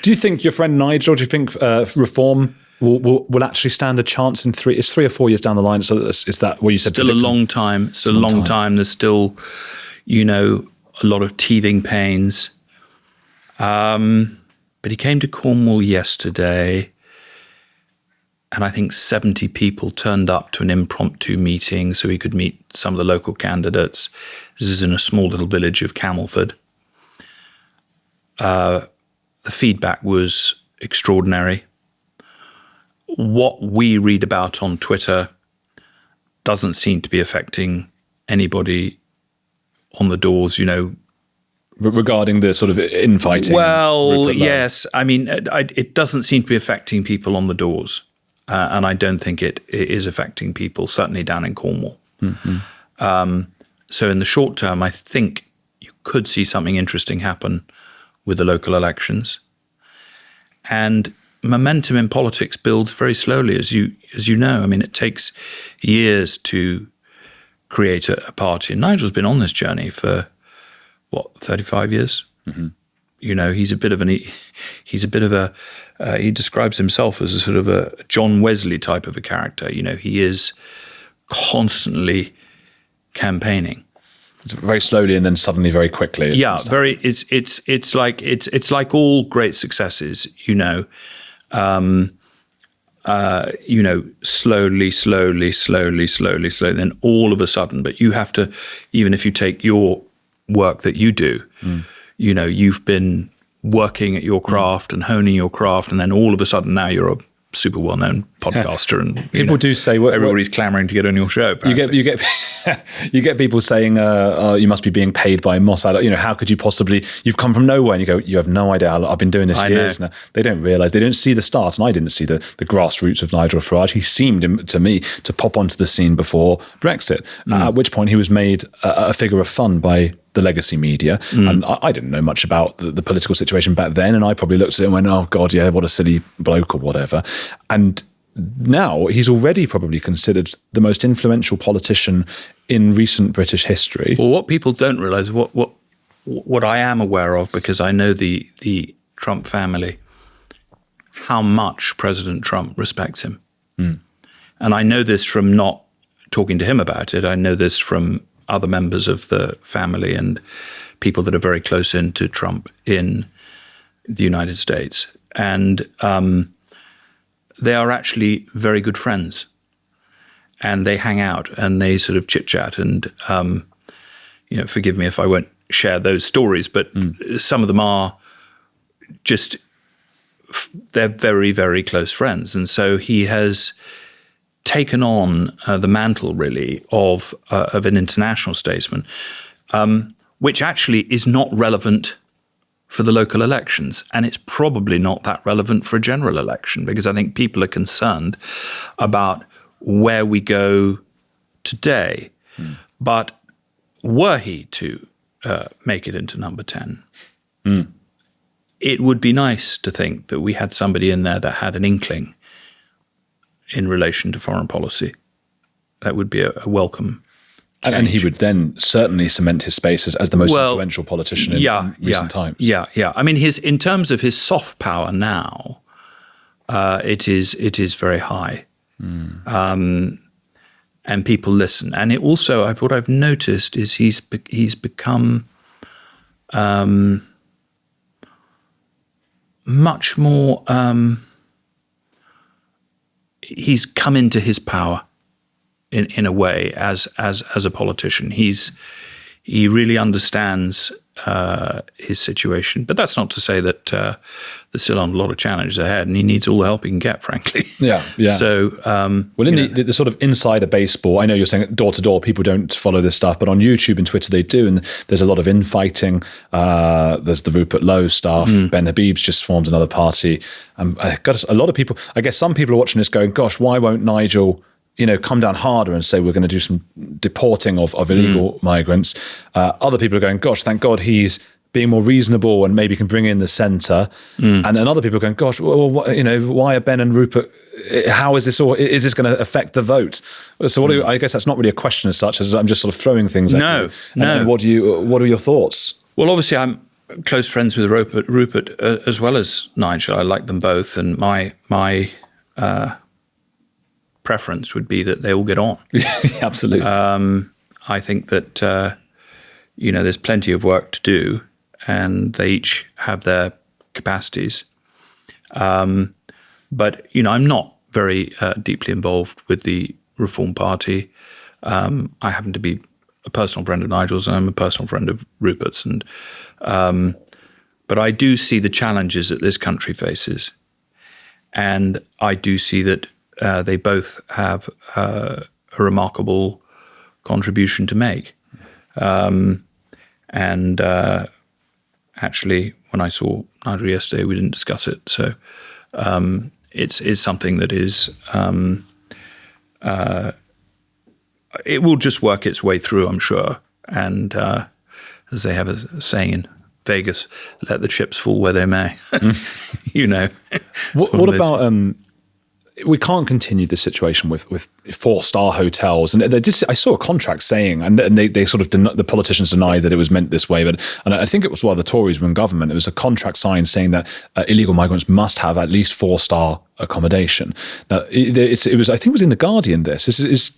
Do you think your friend Nigel, do you think reform will actually stand a chance in 3 or 4 years down the line? So is that what you said? Still a long time. It's a long time. There's still, a lot of teething pains. But he came to Cornwall yesterday, and I think 70 people turned up to an impromptu meeting so he could meet some of the local candidates. This is in a small little village of Camelford. The feedback was extraordinary. What we read about on Twitter doesn't seem to be affecting anybody on the doors, regarding the sort of infighting. Well, yes. I mean, it doesn't seem to be affecting people on the doors. And I don't think it is affecting people, certainly down in Cornwall. Mm-hmm. So in the short term, I think you could see something interesting happen with the local elections. And momentum in politics builds very slowly, as you know. I mean, it takes years to create a party. And Nigel's been on this journey for 35 years. Mm-hmm. He's a bit of a he describes himself as a sort of a John Wesley type of a character. He is constantly campaigning. It's very slowly and then suddenly very quickly. Yeah, very. It's like all great successes. Slowly. Then all of a sudden, but you have to, even if you take your work that you do, you've been working at your craft and honing your craft, and then all of a sudden now you're a super well-known podcaster, and people do say everybody's clamoring to get on your show. Apparently. You get you get people saying, you must be being paid by Mossad. How could you possibly? You've come from nowhere, and you go, you have no idea. I've been doing this years now. They don't realise. They don't see the start, and I didn't see the grassroots of Nigel Farage. He seemed to me to pop onto the scene before Brexit, at which point he was made a figure of fun by the legacy media. And I didn't know much about the political situation back then, and I probably looked at it and went, oh God, yeah, what a silly bloke or whatever. And now he's already probably considered the most influential politician in recent British history. Well, what people don't realise, what I am aware of, because I know the Trump family, how much President Trump respects him. And I know this from not talking to him about it. I know this from other members of the family and people that are very close in to Trump in the United States. And they are actually very good friends. And they hang out and they sort of chit-chat. And, forgive me if I won't share those stories, but some of them are just, they're very, very close friends. And so he has taken on the mantle, really, of an international statesman, which actually is not relevant for the local elections. And it's probably not that relevant for a general election, because I think people are concerned about where we go today. But were he to make it into number 10, it would be nice to think that we had somebody in there that had an inkling in relation to foreign policy. That would be a welcome change. And he would then certainly cement his space as the most influential politician in recent times. Yeah. I mean, in terms of his soft power now, it is very high. And people listen. And it also, what I've noticed is he's become much more. He's come into his power in a way as a politician. He really understands his situation, but that's not to say that there's still a lot of challenges ahead, and he needs all the help he can get, frankly. Yeah. So, in the sort of insider baseball, I know you're saying door to door, people don't follow this stuff, but on YouTube and Twitter they do, and there's a lot of infighting. There's the Rupert Lowe stuff. Ben Habib's just formed another party. I got a lot of people. I guess some people are watching this going, "Gosh, why won't Nigel?" come down harder and say we're going to do some deporting of illegal migrants. Other people are going, gosh, thank God he's being more reasonable and maybe can bring in the centre. And other people are going, gosh, well, why are Ben and Rupert? How is this all? Is this going to affect the vote? So I guess that's not really a question as such, as I'm just sort of throwing things at you. No. And what are your thoughts? Well, obviously, close friends with Rupert as well as Nigel. I like them both, and my preference would be that they all get on. Absolutely. I think that there's plenty of work to do, and they each have their capacities. But I'm not very deeply involved with the Reform Party. I happen to be a personal friend of Nigel's, and I'm a personal friend of Rupert's, and but I do see the challenges that this country faces, and I do see that they both have a remarkable contribution to make. Actually, when I saw Nigel yesterday, we didn't discuss it. So it's something that is it will just work its way through, I'm sure. And as they have a saying in Vegas, let the chips fall where they may. What about we can't continue this situation with 4-star hotels, and I saw a contract saying, and they sort of the politicians denied that it was meant this way, and I think it was while the Tories were in government, it was a contract signed saying that illegal migrants must have at least 4-star accommodation. Now it was I think it was in the Guardian. This is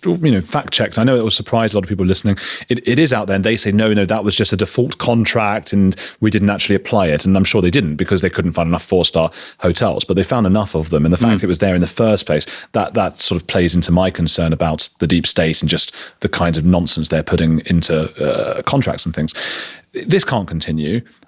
fact checked. I know it will surprise a lot of people listening. It is out there, and they say no, that was just a default contract, and we didn't actually apply it. And I'm sure they didn't, because they couldn't find enough 4-star hotels, but they found enough of them, and the fact it was there in the first place, that sort of plays into my concern about the deep state and just the kind of nonsense they're putting into contracts and things. This can't continue.